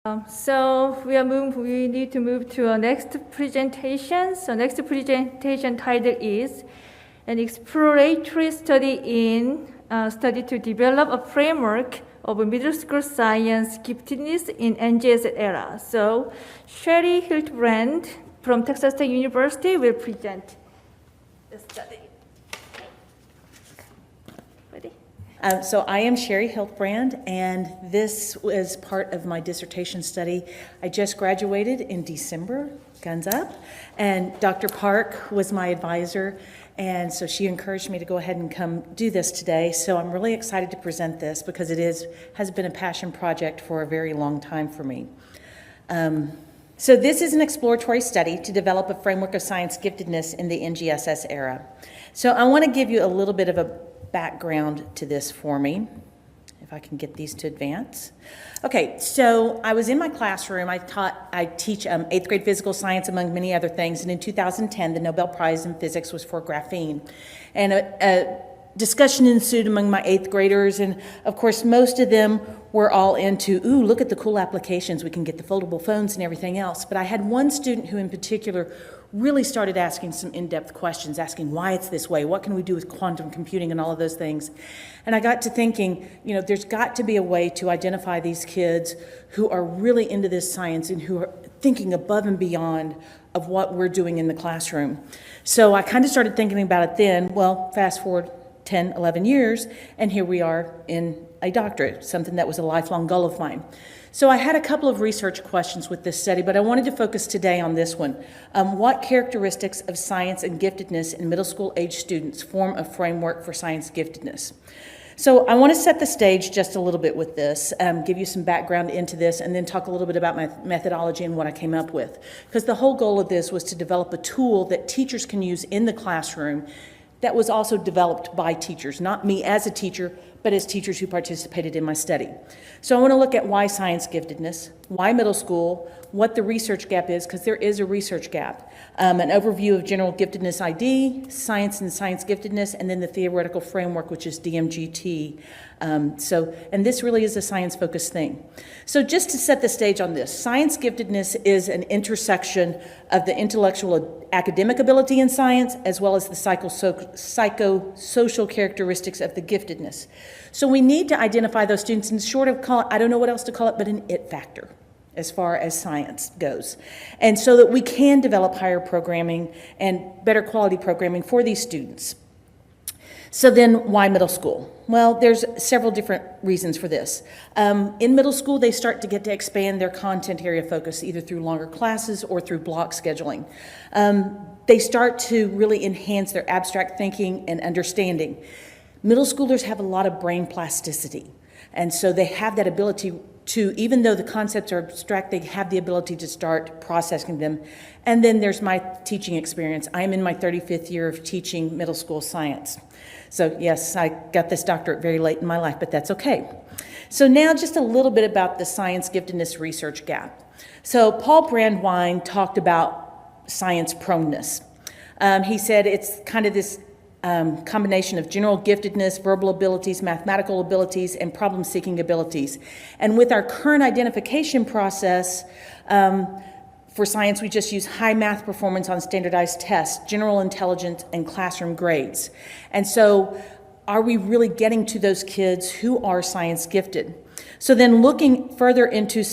We need to move to our next presentation. So next presentation title is an exploratory study to develop a framework of middle school science giftedness in NGS era. So Sherry Hiltbrand from Texas Tech University will present the study. So I am Sherry Hiltbrand, and this was part of my dissertation study. I just graduated in December, guns up, and Dr. Park was my advisor, and so she encouraged me to go ahead and come do this today. So I'm really excited to present this because it has been a passion project for a very long time for me. So this is an exploratory study to develop a framework of science giftedness in the NGSS era. So I want to give you a little bit of a background to this for me, if I can get these to advance. Okay, so I was in my classroom. I teach 8th grade physical science among many other things, and in 2010 the Nobel Prize in Physics was for graphene. And a discussion ensued among my 8th graders, and of course most of them were all into, ooh, look at the cool applications, we can get the foldable phones and everything else. But I had one student who in particular really started asking some in-depth questions, asking why it's this way, what can we do with quantum computing and all of those things. And I got to thinking, you know, there's got to be a way to identify these kids who are really into this science and who are thinking above and beyond of what we're doing in the classroom. So I kind of started thinking about it then. Well, fast forward 10, 11 years, and here we are in a doctorate, something that was a lifelong goal of mine. So I had a couple of research questions with this study, but I wanted to focus today on this one. What characteristics of science and giftedness in middle school age students form a framework for science giftedness? So I want to set the stage just a little bit with this, give you some background into this, and then talk a little bit about my methodology and what I came up with. Because the whole goal of this was to develop a tool that teachers can use in the classroom that was also developed by teachers, not me as a teacher, but as teachers who participated in my study. So I want to look at why science giftedness, why middle school, what the research gap is, because there is a research gap, an overview of general giftedness ID, science and science giftedness, and then the theoretical framework, which is DMGT. And this really is a science-focused thing. So just to set the stage on this, science giftedness is an intersection of the intellectual academic ability in science as well as the psychosocial characteristics of the giftedness. So we need to identify those students and sort of call it, I don't know what else to call it, but an it factor as far as science goes. And so that we can develop higher programming and better quality programming for these students. So then why middle school? Well, there's several different reasons for this. In middle school, they start to get to expand their content area focus either through longer classes or through block scheduling. They start to really enhance their abstract thinking and understanding. Middle schoolers have a lot of brain plasticity, and so they have that ability to, even though the concepts are abstract, they have the ability to start processing them. And then there's my teaching experience. I'm in my 35th year of teaching middle school science. So yes, I got this doctorate very late in my life, but that's okay. So now just a little bit about the science giftedness research gap. So Paul Brandwein talked about science proneness. He said it's kind of this combination of general giftedness, verbal abilities, mathematical abilities, and problem-seeking abilities. And with our current identification process, for science, we just use high math performance on standardized tests, general intelligence, and classroom grades. And so are we really getting to those kids who are science gifted? So then looking further into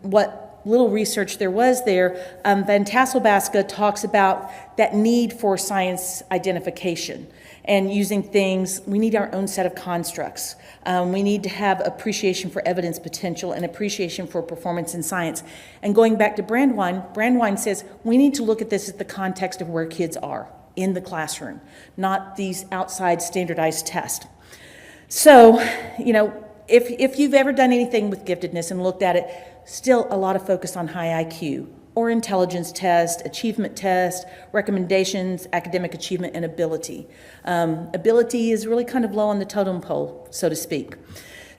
what little research there was there, Van Tasselbaska talks about that need for science identification and using things. We need our own set of constructs. We need to have appreciation for evidence potential and appreciation for performance in science. And going back to Brandwein says we need to look at this at the context of where kids are in the classroom, not these outside standardized tests. So, you know, if you've ever done anything with giftedness and looked at it, still a lot of focus on high IQ or intelligence test, achievement test, recommendations, academic achievement, and ability. Ability is really kind of low on the totem pole, so to speak.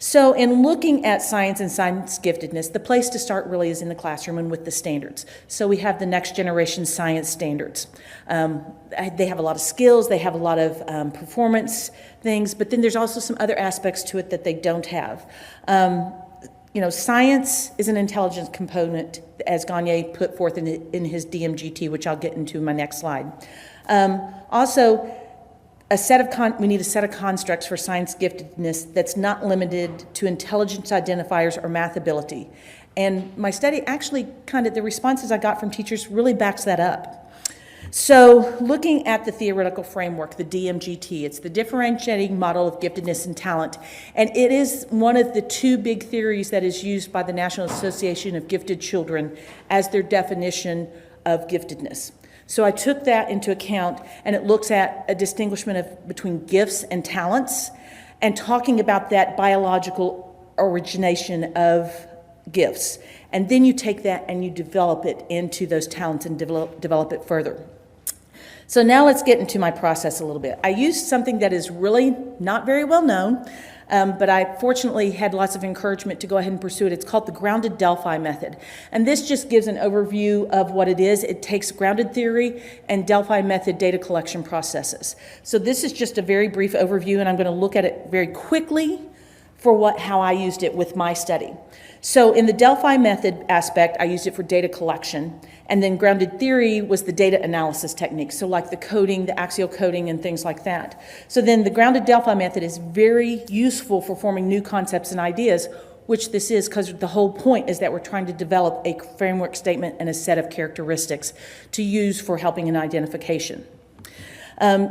So in looking at science and science giftedness, the place to start really is in the classroom and with the standards. So we have the next generation science standards. They have a lot of skills, they have a lot of performance things, but then there's also some other aspects to it that they don't have. science is an intelligence component, as Gagne put forth in his DMGT, which I'll get into in my next slide. Also, we need a set of constructs for science giftedness that's not limited to intelligence identifiers or math ability. And my study actually the responses I got from teachers really backs that up. So looking at the theoretical framework, the DMGT, it's the differentiating model of giftedness and talent. And it is one of the two big theories that is used by the National Association of Gifted Children as their definition of giftedness. So I took that into account, and it looks at a distinguishment between gifts and talents, and talking about that biological origination of gifts. And then you take that and you develop it into those talents and develop it further. So now let's get into my process a little bit. I used something that is really not very well known, but I fortunately had lots of encouragement to go ahead and pursue it. It's called the grounded Delphi method. And this just gives an overview of what it is. It takes grounded theory and Delphi method data collection processes. So this is just a very brief overview, and I'm going to look at it very quickly for how I used it with my study. So in the Delphi method aspect, I used it for data collection, and then grounded theory was the data analysis technique, so like the coding, the axial coding, and things like that. So then the grounded Delphi method is very useful for forming new concepts and ideas, which this is, because the whole point is that we're trying to develop a framework statement and a set of characteristics to use for helping in identification.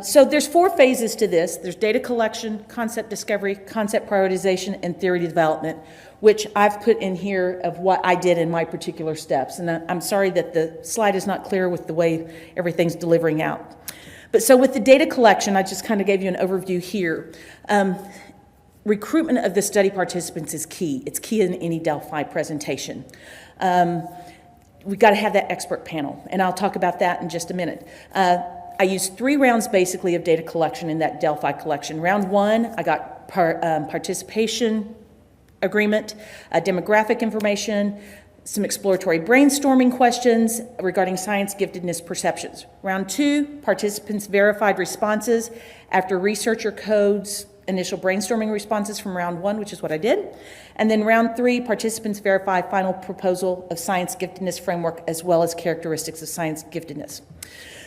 So there's 4 phases to this. There's data collection, concept discovery, concept prioritization, and theory development, which I've put in here of what I did in my particular steps. And I'm sorry that the slide is not clear with the way everything's delivering out. But so with the data collection, I just kind of gave you an overview here. Recruitment of the study participants is key. It's key in any Delphi presentation. We've got to have that expert panel, and I'll talk about that in just a minute. I used 3 rounds basically of data collection in that Delphi collection. Round 1, I got participation agreement, demographic information, some exploratory brainstorming questions regarding science giftedness perceptions. Round 2, participants verified responses after researcher codes initial brainstorming responses from round 1, which is what I did. And then round 3, participants verify final proposal of science giftedness framework as well as characteristics of science giftedness.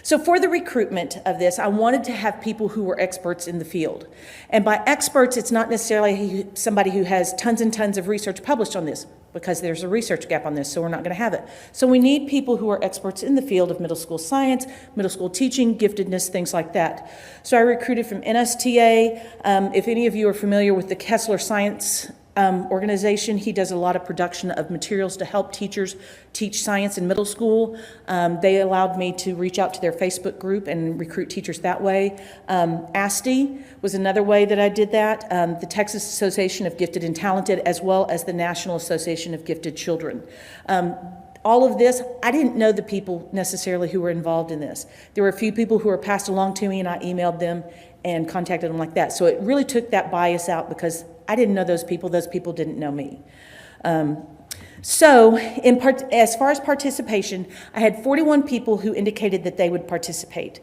So for the recruitment of this, I wanted to have people who were experts in the field. And by experts, it's not necessarily somebody who has tons and tons of research published on this, because there's a research gap on this, so we're not going to have it. So we need people who are experts in the field of middle school science, middle school teaching, giftedness, things like that. So I recruited from NSTA. If any of you are familiar with the Kessler Science organization, he does a lot of production of materials to help teachers teach science in middle school. They allowed me to reach out to their Facebook group and recruit teachers that way. ASTI was another way that I did that. The Texas Association of Gifted and Talented, as well as the National Association of Gifted Children. All of this, I didn't know the people necessarily who were involved in this. There were a few people who were passed along to me, and I emailed them and contacted them like that. So it really took that bias out, because I didn't know those people didn't know me. As far as participation, I had 41 people who indicated that they would participate.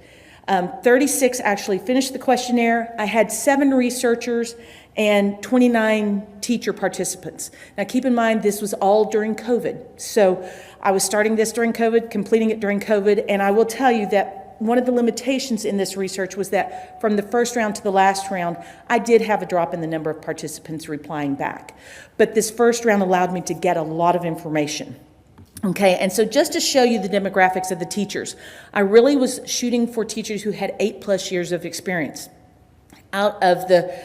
36 actually finished the questionnaire. I had 7 researchers and 29 teacher participants. Now keep in mind, this was all during COVID. So I was starting this during COVID, completing it during COVID, and I will tell you that one of the limitations in this research was that from the first round to the last round, I did have a drop in the number of participants replying back. But this first round allowed me to get a lot of information. Okay, and so just to show you the demographics of the teachers, I really was shooting for teachers who had 8+ years of experience. Out of the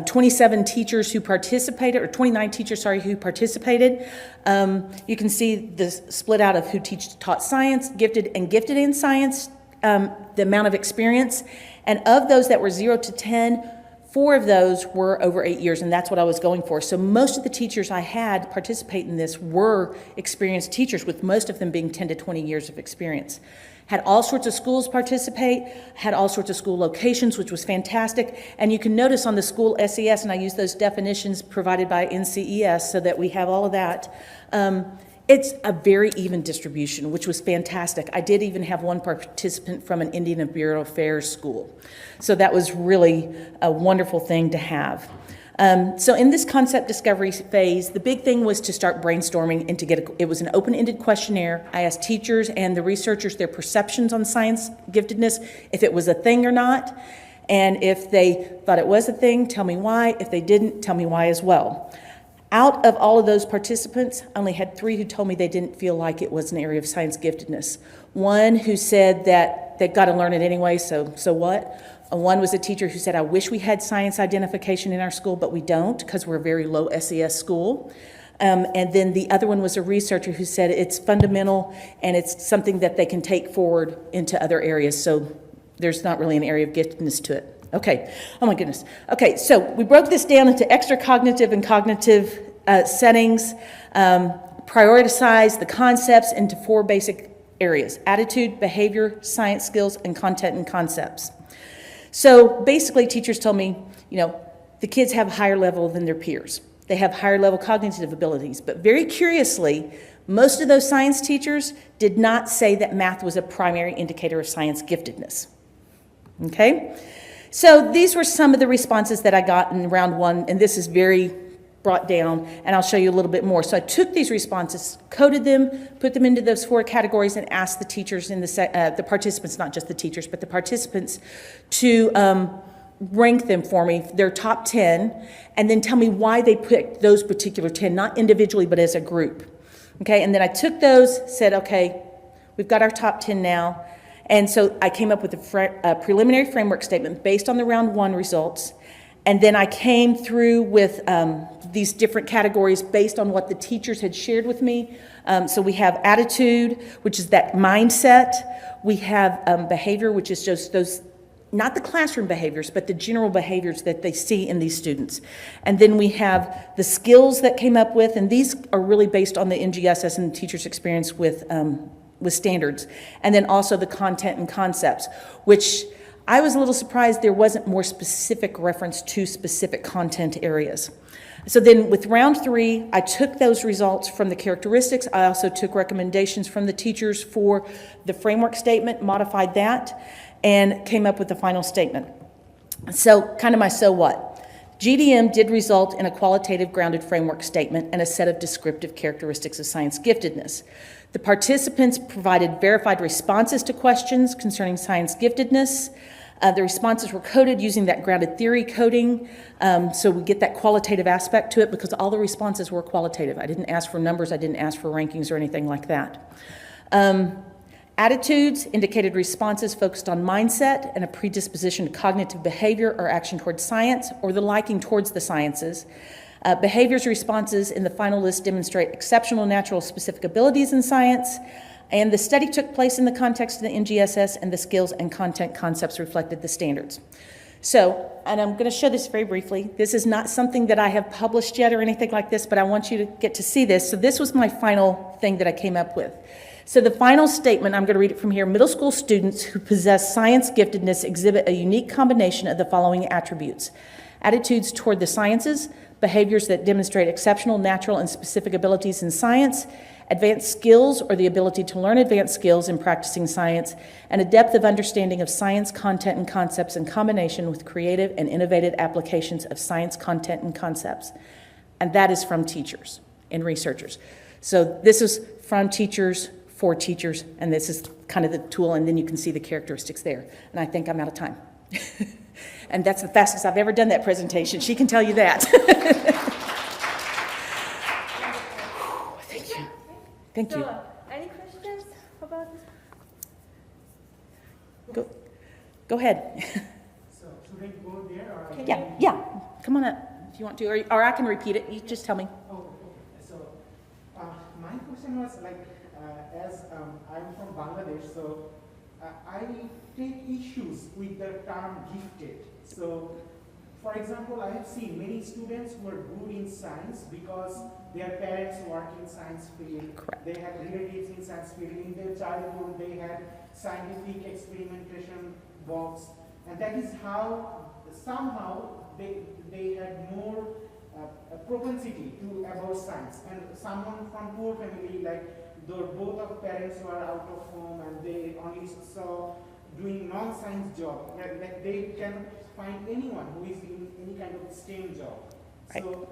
27 teachers who participated, or 29 teachers, who participated, you can see the split out of who taught science, gifted in science, the amount of experience. And of those that were 0 to 10, 4 of those were over 8 years, and that's what I was going for. So most of the teachers I had participate in this were experienced teachers, with most of them being 10 to 20 years of experience. Had all sorts of schools participate, had all sorts of school locations, which was fantastic. And you can notice on the school SES, and I use those definitions provided by NCES so that we have all of that, it's a very even distribution, which was fantastic. I did even have one participant from an Indian and Bureau Affairs school. So that was really a wonderful thing to have. So in this concept discovery phase, the big thing was to start brainstorming and to get it was an open-ended questionnaire. I asked teachers and the researchers their perceptions on science giftedness, if it was a thing or not. And if they thought it was a thing, tell me why. If they didn't, tell me why as well. Out of all of those participants, I only had 3 who told me they didn't feel like it was an area of science giftedness. One who said that they've got to learn it anyway, so what? One was a teacher who said, I wish we had science identification in our school, but we don't because we're a very low SES school. And then the other one was a researcher who said it's fundamental and it's something that they can take forward into other areas. So there's not really an area of giftedness to it. Okay, oh my goodness. Okay, so we broke this down into extra-cognitive and cognitive settings, prioritized the concepts into 4 basic areas: attitude, behavior, science skills, and content and concepts. So basically, teachers told me, the kids have a higher level than their peers. They have higher level cognitive abilities. But very curiously, most of those science teachers did not say that math was a primary indicator of science giftedness. Okay? So these were some of the responses that I got in round 1, and this is very brought down, and I'll show you a little bit more. So I took these responses, coded them, put them into those 4 categories, and asked the teachers in the participants, not just the teachers, but the participants, to rank them for me, their top 10, and then tell me why they picked those particular 10, not individually, but as a group. Okay, and then I took those, said, okay, we've got our top 10 now, and so I came up with a preliminary framework statement based on the round 1 results. And then I came through with these different categories based on what the teachers had shared with me. So we have attitude, which is that mindset. We have behavior, which is just those, not the classroom behaviors, but the general behaviors that they see in these students. And then we have the skills that came up with, and these are really based on the NGSS and the teacher's experience with standards. And then also the content and concepts, which I was a little surprised there wasn't more specific reference to specific content areas. So then with round 3, I took those results from the characteristics. I also took recommendations from the teachers for the framework statement, modified that, and came up with the final statement. So kind of my so what. GDM did result in a qualitative grounded framework statement and a set of descriptive characteristics of science giftedness. The participants provided verified responses to questions concerning science giftedness. The responses were coded using that grounded theory coding, so we get that qualitative aspect to it because all the responses were qualitative. I didn't ask for numbers, I didn't ask for rankings or anything like that. Attitudes indicated responses focused on mindset and a predisposition to cognitive behavior or action towards science or the liking towards the sciences. Behaviors responses in the final list demonstrate exceptional natural specific abilities in science, and the study took place in the context of the NGSS, and the skills and content concepts reflected the standards. So, and I'm going to show this very briefly. This is not something that I have published yet or anything like this, but I want you to get to see this. So this was my final thing that I came up with. So the final statement, I'm going to read it from here. Middle school students who possess science giftedness exhibit a unique combination of the following attributes: attitudes toward the sciences, behaviors that demonstrate exceptional natural and specific abilities in science, advanced skills or the ability to learn advanced skills in practicing science, and a depth of understanding of science content and concepts in combination with creative and innovative applications of science content and concepts. And that is from teachers and researchers. So this is from teachers, for teachers, and this is kind of the tool, and then you can see the characteristics there. And I think I'm out of time. And that's the fastest I've ever done that presentation. She can tell you that. Thank you. Thank you. So, any questions about this? Go ahead. So should I go there or? Yeah. Come on up if you want to, or I can repeat it. You just tell me. Oh, okay. So my question was as I'm from Bangladesh, so I take issues with the term gifted. So, for example, I have seen many students who are good in science because their parents work in science field. Correct. They have relatives in science field. In their childhood, they had scientific experimentation box, and that is how somehow they had more propensity to about science. And someone from poor family, like both of parents were out of home and they only saw doing non-science job, like they can find anyone who is in any kind of STEM job. Right. So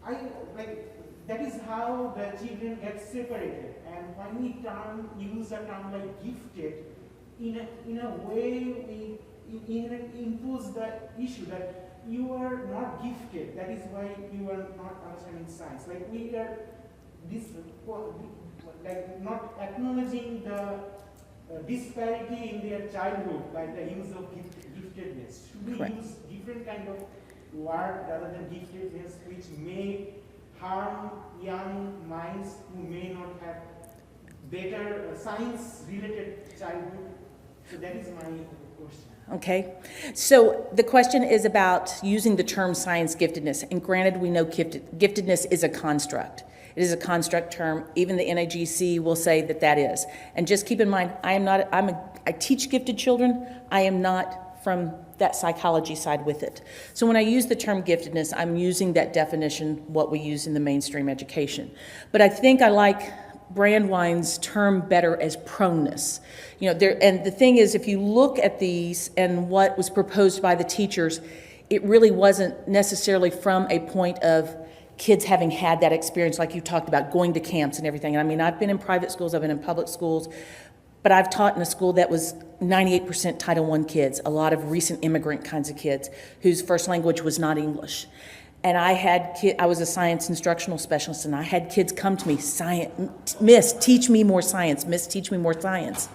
I like that is how the children get separated. And when we use a term like gifted, in a way we impose the issue that you are not gifted. That is why you are not understanding science. Like we are this like not acknowledging the disparity in their childhood by the use of giftedness. Should we Correct. use different kind of word rather than giftedness, which may harm young minds who may not have better science-related childhood? So that is my question. Okay, so the question is about using the term science giftedness, and granted, we know giftedness is a construct. It is a construct term. Even the NAGC will say that that is. And just keep in mind, I teach gifted children. I am not from that psychology side with it. So when I use the term giftedness, I'm using that definition, what we use in the mainstream education. But I think I like Brandwine's term better as proneness. You know, and the thing is, if you look at these and what was proposed by the teachers, it really wasn't necessarily from a point of kids having had that experience like you talked about, going to camps and everything. I mean, I've been in private schools, I've been in public schools, but I've taught in a school that was 98% Title I kids, a lot of recent immigrant kinds of kids whose first language was not English. And I was a science instructional specialist, and I had kids come to me, Miss, teach me more science, Miss, teach me more science.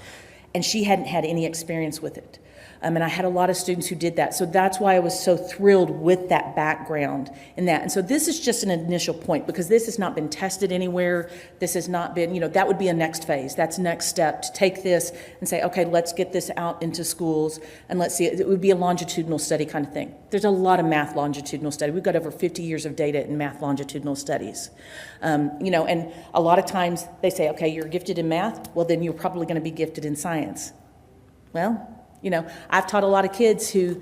And she hadn't had any experience with it. And I had a lot of students who did that. So that's why I was so thrilled with that background in that. And so this is just an initial point, because this has not been tested anywhere. This has not been, that would be a next phase. That's next step, to take this and say, okay, let's get this out into schools and let's see. It would be a longitudinal study kind of thing. There's a lot of math longitudinal study. We've got over 50 years of data in math longitudinal studies. And a lot of times they say, okay, you're gifted in math. Well, then you're probably going to be gifted in science. Well, I've taught a lot of kids who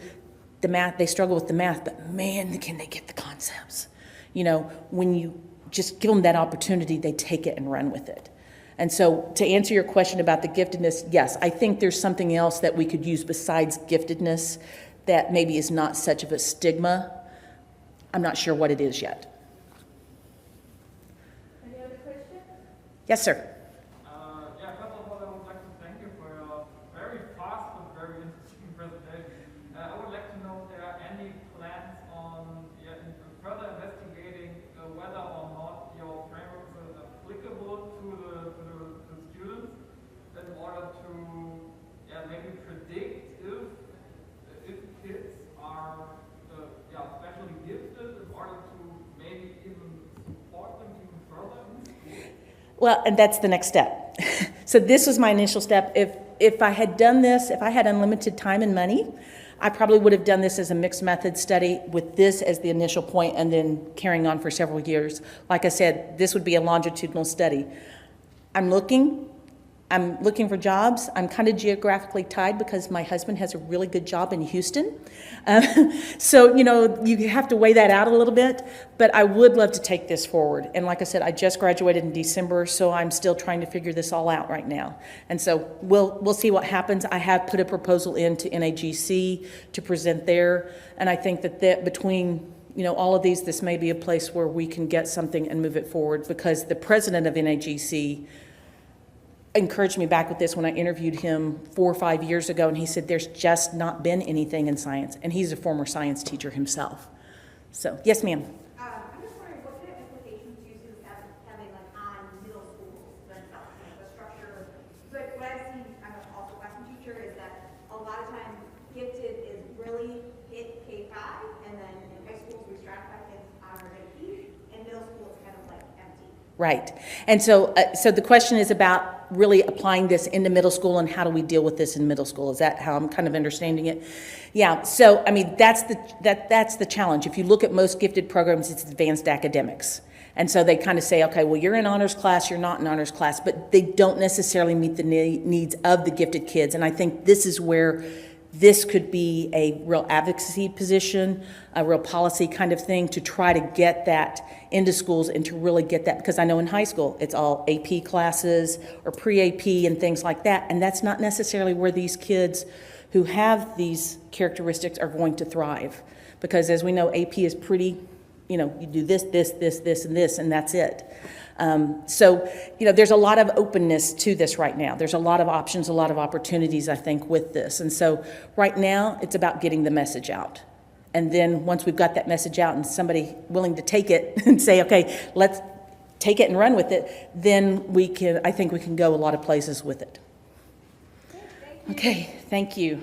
they struggle with the math, but man, can they get the concepts. When you just give them that opportunity, they take it and run with it. And so to answer your question about the giftedness, yes, I think there's something else that we could use besides giftedness that maybe is not such of a stigma. I'm not sure what it is yet. Any other questions? Yes, sir. Well, and that's the next step. So this was my initial step. If I had done this, if I had unlimited time and money, I probably would have done this as a mixed method study with this as the initial point and then carrying on for several years. Like I said, this would be a longitudinal study. I'm looking for jobs. I'm kind of geographically tied because my husband has a really good job in Houston. So, you have to weigh that out a little bit, but I would love to take this forward. And like I said, I just graduated in December, so I'm still trying to figure this all out right now. And so we'll see what happens. I have put a proposal into NAGC to present there, and I think that between all of these, this may be a place where we can get something and move it forward, because the president of NAGC encouraged me back with this when I interviewed him 4 or 5 years ago, and he said there's just not been anything in science, and he's a former science teacher himself. So, yes, ma'am. I'm just wondering, what kind of implications do you see this having on middle schools, the structure? But what I've seen, I'm also a classroom teacher, is that a lot of times gifted is really hit K-5, and then in high schools we stratify kids honor AP, and middle school is kind of like empty. Right. And so the question is about really applying this into middle school, and how do we deal with this in middle school? Is that how I'm kind of understanding it? Yeah. So, that's the challenge. If you look at most gifted programs, it's advanced academics. And so they kind of say, okay, well, you're in honors class, you're not in honors class, but they don't necessarily meet the needs of the gifted kids. And I think this is where this could be a real advocacy position, a real policy kind of thing to try to get that into schools and to really get that, because I know in high school it's all AP classes or pre-AP and things like that, and that's not necessarily where these kids who have these characteristics are going to thrive, because as we know, AP is pretty you know, you do this, this, this, this, and this, and that's it. So, you know, there's a lot of openness to this right now. There's a lot of options, a lot of opportunities, I think, with this. And so right now, it's about getting the message out. And then once we've got that message out and somebody willing to take it and say, okay, let's take it and run with it, then I think we can go a lot of places with it. Thank you. Okay, thank you.